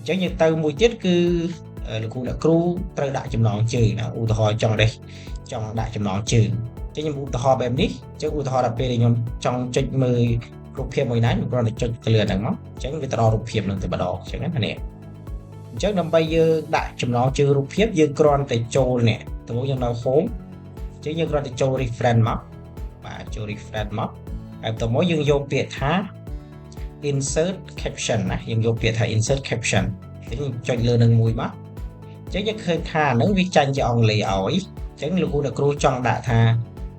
ចឹងយើងទៅមួយទៀតគឺលោកគ្រូអ្នកគ្រូត្រូវដាក់ចំណងជើងណាឧទាហរណ៍ចង់ដាក់ចំណងជើងចឹងខ្ញុំឧទាហរណ៍បែបនេះចឹងឧទាហរណ៍ដល់ពេលខ្ញុំចង់ចុចមើលរូបភាពមួយណាខ្ញុំគ្រាន់តែចុចទៅលើហ្នឹងមកចឹងវាទៅដល់រូបភាពហ្នឹងទៅម្ដងចឹងណានេះអញ្ចឹងដើម្បីយើងដាក់ចំណងជើងរូបភាពយើងគ្រាន់តែចូលនេះទៅយើងនៅ home អញ្ចឹងយើងគ្រាន់តែចូល reference មកបាទចូល reference មកហើយបន្តមកយើងយកពាក្យថា insert caption ណាយើងយកពាក្យថា insert caption អញ្ចឹងចុចលើនឹងមួយមកអញ្ចឹងយើងឃើញថាហ្នឹងវាចាញ់ជាអង់គ្លេសឲ្យអញ្ចឹងលោកគ្រូចង់ដាក់ថា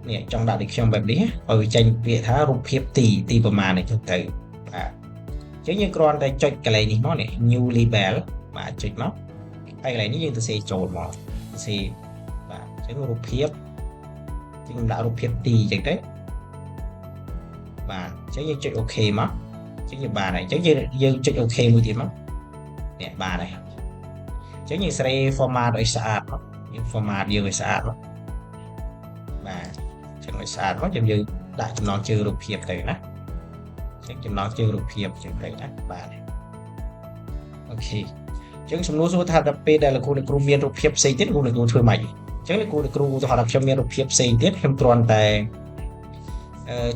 នេះចង់ដាក់ដូចខ្ញុំបែបនេះឲ្យវាចាញ់ពាក្យថារូបភាពទីប្រមាណនេះទៅបាទអញ្ចឹងយើងគ្រាន់តែចុចកន្លែងនេះមកនេះ new label បាទចុចមកហើយកន្លែងនេះយើងទៅសេចូលមកសេបាទអញ្ចឹងរូបភាពយើងដាក់រូបភាពទីអញ្ចឹងទៅបាទអញ្ចឹងយើងចុច OK មកអញ្ចឹងយើងបានហើយអញ្ចឹងយើងចុច OK មួយទៀតមកនេះបានហើយអញ្ចឹងយើងសេរី format ឲ្យស្អាតមកយើង format យើងឲ្យស្អាតមកបាទអញ្ចឹងឲ្យស្អាតមកយើងដាក់ចំណងជើងរូបភាពទៅណាអញ្ចឹងចំណងជើងរូបភាពអញ្ចឹងទៅណាបាទអូខេអញ្ចឹងសំណួរសួរថាដល់ពេលដែលលោកគ្រូមានរូបភាពផ្សេងទៀតលោកគ្រូធ្វើម៉េចអញ្ចឹងលោកគ្រូឧទាហរណ៍ថាខ្ញុំមានរូបភាពផ្សេងទៀតខ្ញុំគ្រាន់តែ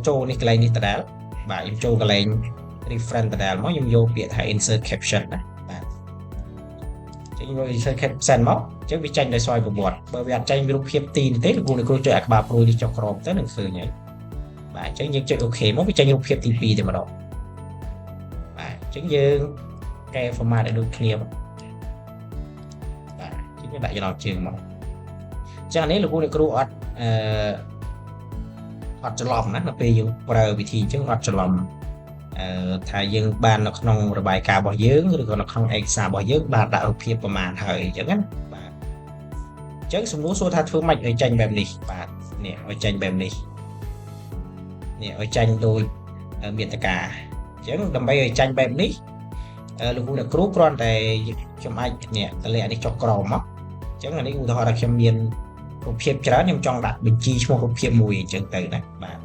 ចូលនេះកន្លែងនេះដដែលបាទខ្ញុំចូលកន្លែង reference ដដែលមកខ្ញុំយកពាក្យថា insert caption ណាបាទអញ្ចឹងយក insert caption មកអញ្ចឹងវាចាញ់ដោយស្វ័យប្រវត្តិបើវាអត់ចាញ់រូបភាពទីនេះទេលោកគ្រូចុចអាក្បាលព្រួយនេះចុះក្រោមទៅនឹងឃើញហើយបាទអញ្ចឹងយើងចុច OK មកវាចាញ់រូបភាពទី2តែម្ដងបាទអញ្ចឹងយើងកែ format ឲ្យដូចគ្នាបាទអញ្ចឹងយើងដាក់ចំណងជើងមកអញ្ចឹងអានេះលោកគ្រូអត់ច្រឡំណានៅពេលយើងប្រើវិធីអញ្ចឹងអត់ច្រឡំថាយើងបាននៅក្នុងរបាយការណ៍របស់យើងឬក៏នៅក្នុងឯកសាររបស់យើងបានដាក់រូបភាពប្រមាណហើយអញ្ចឹងណាបាទអញ្ចឹងសំណួរសួរថាធ្វើម៉េចឲ្យចាញ់បែបនេះបាទនេះឲ្យចាញ់បែបនេះនេះឲ្យចាញ់ដោយមាតិកាអញ្ចឹងដើម្បីឲ្យចាញ់បែបនេះលោកគ្រូគ្រាន់តែខ្ញុំអាចនេះតម្លាក់នេះចុះក្រោមមកអញ្ចឹងអានេះឧទាហរណ៍ថាខ្ញុំមានរូបភាពច្រើនខ្ញុំចង់ដាក់បញ្ជីឈ្មោះរូបភាពមួយអញ្ចឹងទៅណាបាទ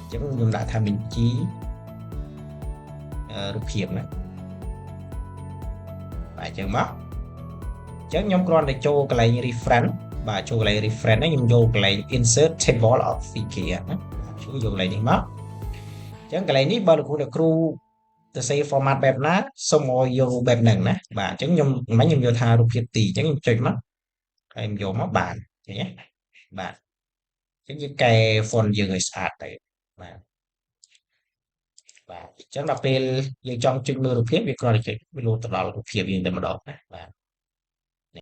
អញ្ចឹងខ្ញុំដាក់ថាបញ្ជីរូបភាពណាបាទអញ្ចឹងមកអញ្ចឹងខ្ញុំគ្រាន់តែចូលកន្លែង reference បាទចូលកន្លែង reference ហ្នឹងខ្ញុំយកកន្លែង insert table of figure ណាខ្ញុំយកកន្លែងនេះមកអញ្ចឹងកន្លែងនេះបើលោកគ្រូទៅសេ format បែបណាសូមឲ្យយកបែបហ្នឹងណាបាទអញ្ចឹងខ្ញុំយកថារូបភាពទីអញ្ចឹងខ្ញុំចុចមកហើយខ្ញុំយកមកបានឃើញទេបាទអញ្ចឹងយើងកែ font យើងឲ្យស្អាតទៅបាទបាទអញ្ចឹងដល់ពេលយើងចង់ចុចមើលរូបភាពវាគ្រាន់តែចុចវាលោតទៅដល់រូបភាពយើងតែម្ដងណាបាទ